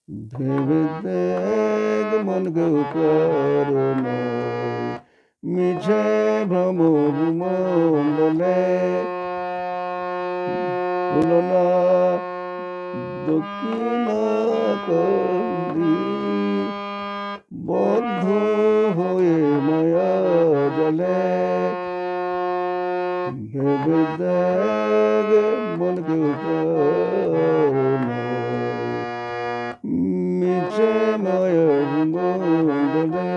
ভেবে দেখ মন কেউ কারো নয়, মিছে ভ্রমর মণ্ডলে হলো না দক্ষিণাকান্দি, বদ্ধ হয়ে মায়া জলে। ভেবে দেখ মন কেউ কারো নয়, মিছে মায়ার মণ্ডলে।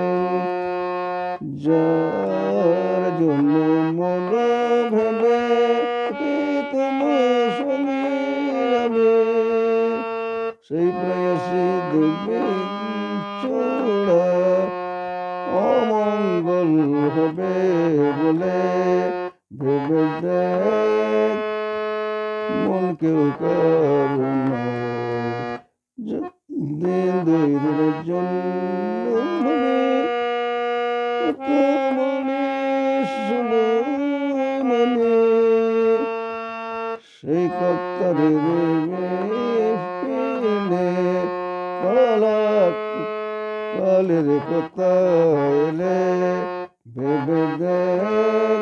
যার জন্য মন ভেবে তোমার সঙ্গে যাবে, সেই প্রেয়সী দেখবে চূড়া অমঙ্গল হবে বলে। ভেবে দেখ মন কেউ কারো নয়, দিন দুই দিনের জন্য হবে মনে মনে, সেই কত্তারে পেলে কালের কথা এলে। ভেবে দেখ